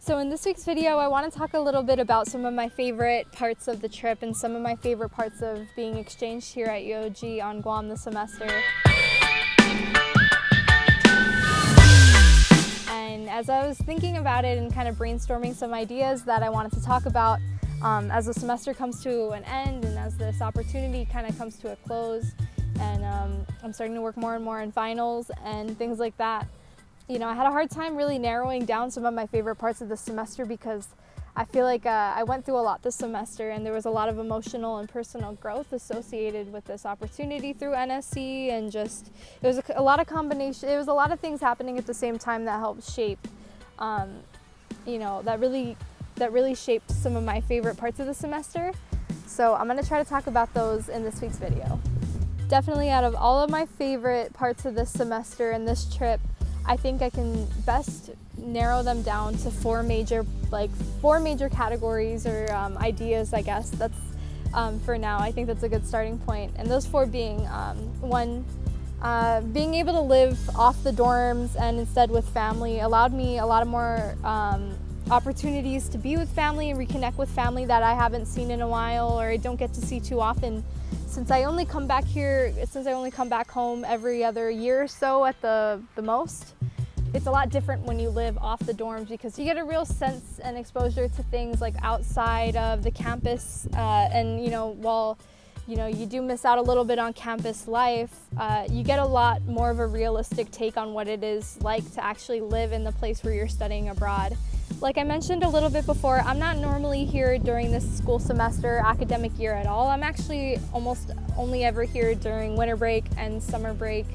So in this week's video, I want to talk a little bit about some of my favorite parts of the trip and some of my favorite parts of being exchanged here at UOG on Guam this semester. And as I was thinking about it and kind of brainstorming some ideas that I wanted to talk about as the semester comes to an end and as this opportunity kind of comes to a close, and I'm starting to work more and more in finals and things like that. You know, I had a hard time really narrowing down some of my favorite parts of the semester because I feel like I went through a lot this semester and there was a lot of emotional and personal growth associated with this opportunity through NSE, and just it was a lot of combination. It was a lot of things happening at the same time that helped shape, that really shaped some of my favorite parts of the semester. So I'm going to try to talk about those in this week's video. Definitely out of all of my favorite parts of this semester and this trip, I think I can best narrow them down to four major categories or ideas, I guess. That's for now. I think that's a good starting point. And those four being one, being able to live off the dorms and instead with family allowed me a lot of more opportunities to be with family and reconnect with family that I haven't seen in a while or I don't get to see too often. Since I only come back home every other year or so at the most, it's a lot different when you live off the dorms because you get a real sense and exposure to things like outside of the campus, and while you do miss out a little bit on campus life, you get a lot more of a realistic take on what it is like to actually live in the place where you're studying abroad. Like I mentioned a little bit before, I'm not normally here during this school semester academic year at all. I'm actually almost only ever here during winter break and summer break.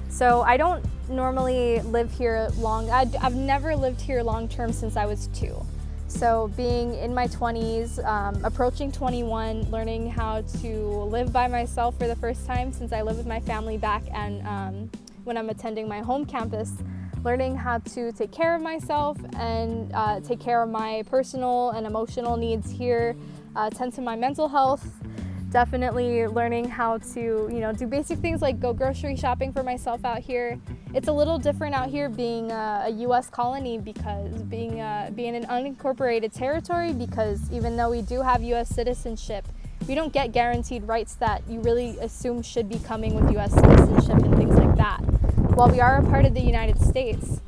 So I don't normally live here long. I've never lived here long term since I was 2. So being in my 20s, approaching 21, learning how to live by myself for the first time since I live with my family back and when I'm attending my home campus, learning how to take care of myself and take care of my personal and emotional needs here, tend to my mental health. Definitely learning how to, do basic things like go grocery shopping for myself out here. It's a little different out here being a U.S. colony because being an unincorporated territory, because even though we do have U.S. citizenship, we don't get guaranteed rights that you really assume should be coming with U.S. citizenship and things like that. While we are a part of the United States,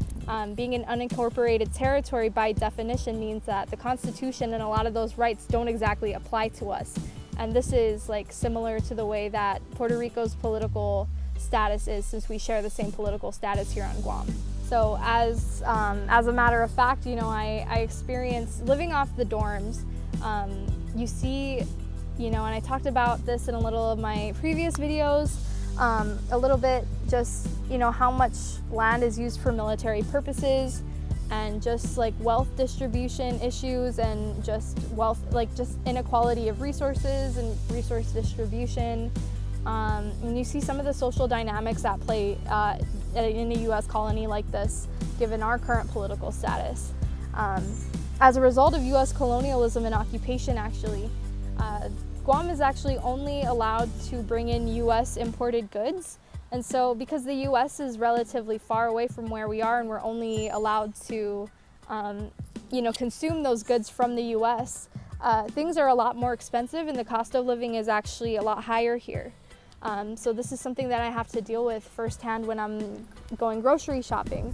being an unincorporated territory by definition means that the Constitution and a lot of those rights don't exactly apply to us. And this is similar to the way that Puerto Rico's political status is, since we share the same political status here on Guam. So as a matter of fact, I experienced living off the dorms. You see, and I talked about this in a little of my previous videos, a little bit, just how much land is used for military purposes, and just wealth distribution issues and just just inequality of resources and resource distribution. And you see some of the social dynamics at play in a U.S. colony like this, given our current political status. As a result of U.S. colonialism and occupation, actually, Guam is actually only allowed to bring in U.S. imported goods. And so because the U.S. is relatively far away from where we are and we're only allowed to, consume those goods from the U.S., things are a lot more expensive and the cost of living is actually a lot higher here. So this is something that I have to deal with firsthand when I'm going grocery shopping.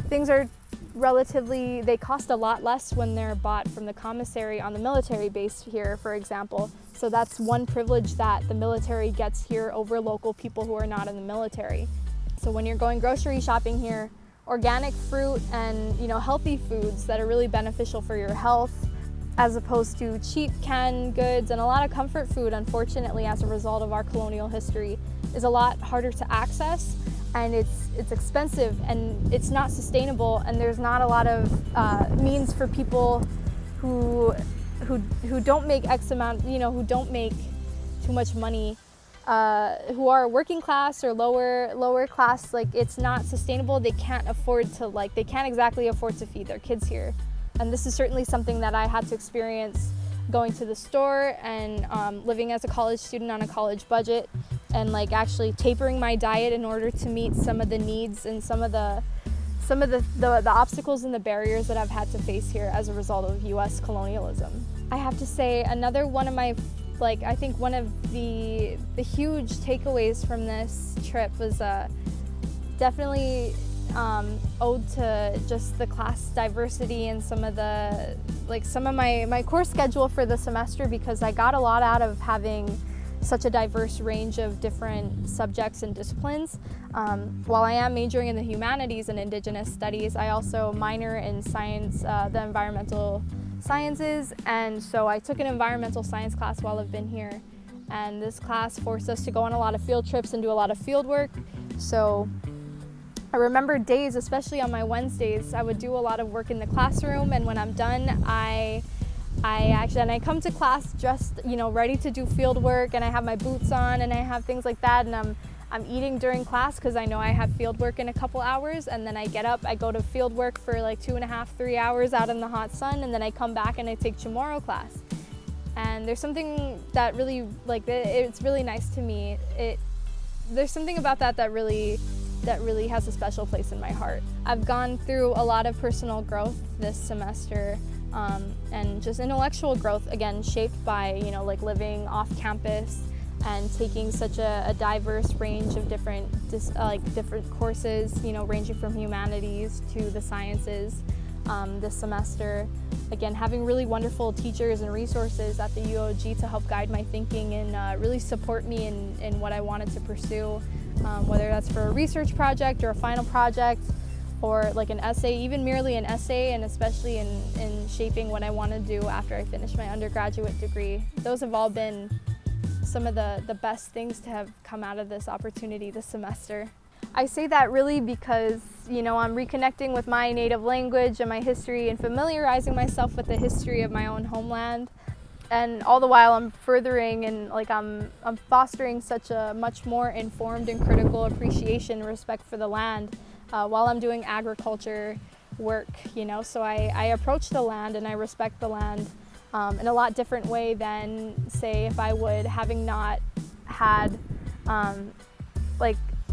Things are they cost a lot less when they're bought from the commissary on the military base here, for example. So that's one privilege that the military gets here over local people who are not in the military. So when you're going grocery shopping here, organic fruit and healthy foods that are really beneficial for your health, as opposed to cheap canned goods and a lot of comfort food, unfortunately, as a result of our colonial history, is a lot harder to access, and it's expensive and it's not sustainable, and there's not a lot of means for people who don't make X amount, who don't make too much money, who are working class or lower class. It's not sustainable. They can't exactly afford to feed their kids here. And this is certainly something that I had to experience going to the store and living as a college student on a college budget, and actually tapering my diet in order to meet some of the needs and some of the some of the obstacles and the barriers that I've had to face here as a result of U.S. colonialism. I have to say another one of my, I think one of the huge takeaways from this trip was definitely owed to just the class diversity and some of my course schedule for the semester, because I got a lot out of having such a diverse range of different subjects and disciplines. While I am majoring in the humanities and Indigenous studies, I also minor in science, the environmental sciences, and so I took an environmental science class while I've been here. And this class forced us to go on a lot of field trips and do a lot of field work. So I remember days, especially on my Wednesdays, I would do a lot of work in the classroom, and when I'm done, I come to class dressed, ready to do field work, and I have my boots on and I have things like that, and I'm eating during class because I know I have field work in a couple hours, and then I get up, I go to field work for 2.5, 3 hours out in the hot sun, and then I come back and I take Chamorro class. And there's something that really, it's really nice to me. There's something about that really has a special place in my heart. I've gone through a lot of personal growth this semester, and just intellectual growth, again, shaped by, living off campus and taking such a diverse range of different courses, ranging from humanities to the sciences this semester. Again, having really wonderful teachers and resources at the UOG to help guide my thinking and really support me in what I wanted to pursue, whether that's for a research project or a final project, or an essay, even merely an essay, and especially in shaping what I want to do after I finish my undergraduate degree. Those have all been some of the best things to have come out of this opportunity this semester. I say that really because, I'm reconnecting with my native language and my history and familiarizing myself with the history of my own homeland. And all the while I'm furthering and I'm fostering such a much more informed and critical appreciation and respect for the land while I'm doing agriculture work, So I approach the land and I respect the land in a lot different way than, say, if I would, having not had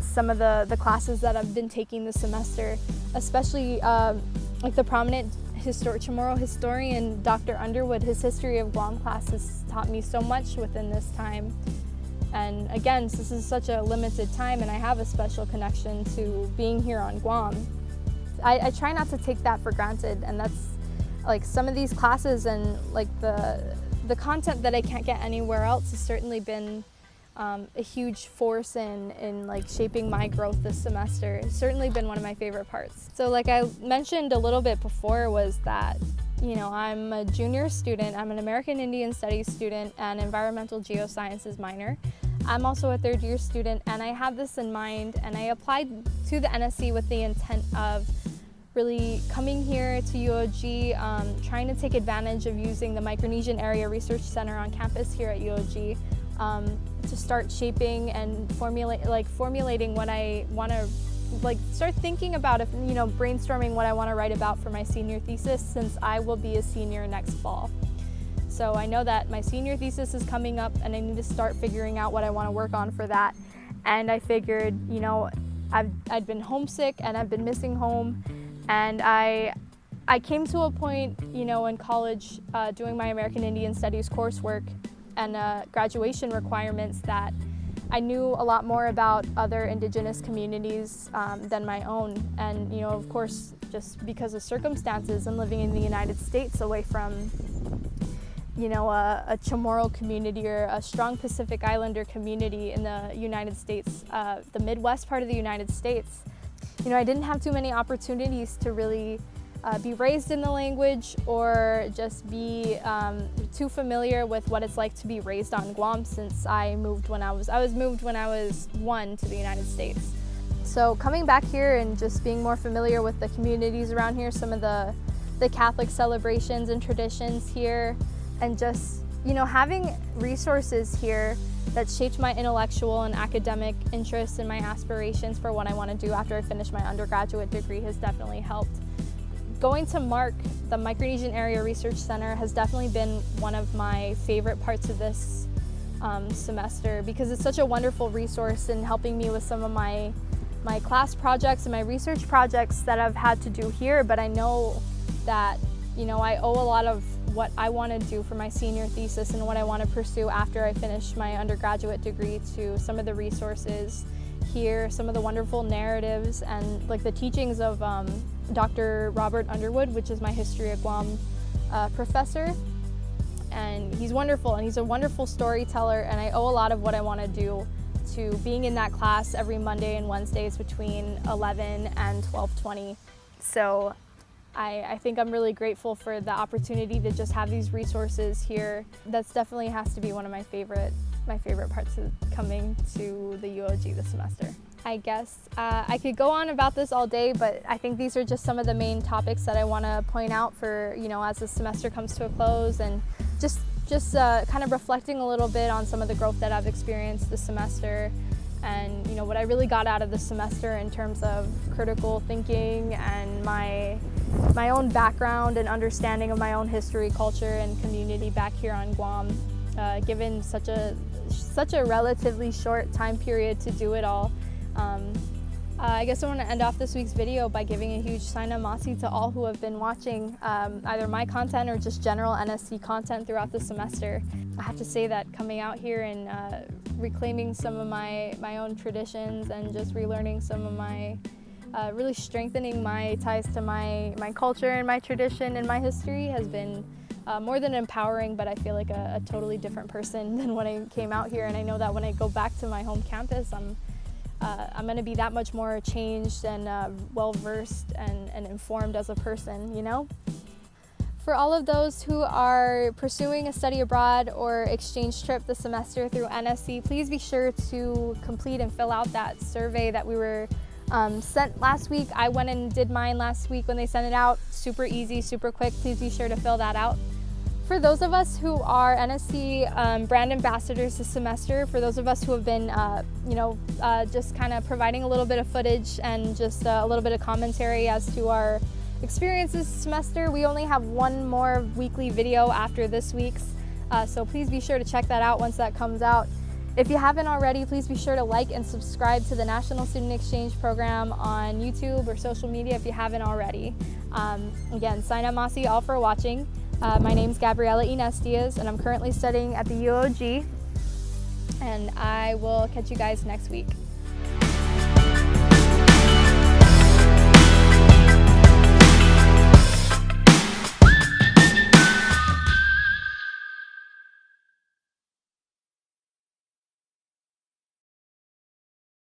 some of the classes that I've been taking this semester, especially the prominent Chamorro historian, Dr. Underwood. His History of Guam class has taught me so much within this time. And again, this is such a limited time, and I have a special connection to being here on Guam. I try not to take that for granted, and that's some of these classes and the content that I can't get anywhere else has certainly been a huge force in shaping my growth this semester. It's certainly been one of my favorite parts. So I mentioned a little bit before, was that I'm a junior student. I'm an American Indian Studies student and environmental geosciences minor. I'm also a third year student, and I had this in mind, and I applied to the NSE with the intent of really coming here to UOG, trying to take advantage of using the Micronesian Area Research Center on campus here at UOG to start shaping and formulating what I want to start thinking about, brainstorming what I want to write about for my senior thesis, since I will be a senior next fall. So I know that my senior thesis is coming up, and I need to start figuring out what I want to work on for that. And I figured, I'd been homesick and I've been missing home, and I came to a point, in college, doing my American Indian Studies coursework and graduation requirements, that I knew a lot more about other Indigenous communities than my own. And, of course, just because of circumstances and living in the United States away from, a Chamorro community or a strong Pacific Islander community in the United States, the Midwest part of the United States, I didn't have too many opportunities to really be raised in the language, or just be too familiar with what it's like to be raised on Guam, since I moved when I was moved when I was 1 to the United States. So coming back here and just being more familiar with the communities around here, some of the Catholic celebrations and traditions here, and just having resources here that shaped my intellectual and academic interests and my aspirations for what I want to do after I finish my undergraduate degree has definitely helped. Going to MARC, the Micronesian Area Research Center, has definitely been one of my favorite parts of this semester, because it's such a wonderful resource in helping me with some of my my class projects and my research projects that I've had to do here, but I know that, you know, I owe a lot of what I want to do for my senior thesis and what I want to pursue after I finish my undergraduate degree to some of the resources here, some of the wonderful narratives and like the teachings of Dr. Robert Underwood, which is my History of Guam professor. And he's wonderful, and he's a wonderful storyteller, and I owe a lot of what I want to do to being in that class every Monday and Wednesdays between 11 and 12:20. So I think I'm really grateful for the opportunity to just have these resources here. That's definitely has to be one of my favorite parts of coming to the UOG this semester. I guess I could go on about this all day, but I think these are just some of the main topics that I want to point out for, you know, as the semester comes to a close, and just kind of reflecting a little bit on some of the growth that I've experienced this semester, and, you know, what I really got out of the semester in terms of critical thinking and my own background and understanding of my own history, culture, and community back here on Guam, given such a relatively short time period to do it all. I guess I want to end off this week's video by giving a huge Saina Masi to all who have been watching either my content or just general NSE content throughout the semester. I have to say that coming out here and reclaiming some of my own traditions and just relearning some of my, really strengthening my ties to my culture and my tradition and my history has been more than empowering, but I feel like a totally different person than when I came out here. And I know that when I go back to my home campus, I'm going to be that much more changed and well-versed and informed as a person, you know? For all of those who are pursuing a study abroad or exchange trip this semester through NSE, please be sure to complete and fill out that survey that we were sent last week. I went and did mine last week when they sent it out. Super easy, super quick. Please be sure to fill that out. For those of us who are NSE brand ambassadors this semester, for those of us who have been, just kind of providing a little bit of footage and just a little bit of commentary as to our experience this semester, we only have one more weekly video after this week's, so please be sure to check that out once that comes out. If you haven't already, please be sure to like and subscribe to the National Student Exchange Program on YouTube or social media if you haven't already. Again, Saina Masi all for watching. My name's Gabriela Diaz, and I'm currently studying at the UOG, and I will catch you guys next week.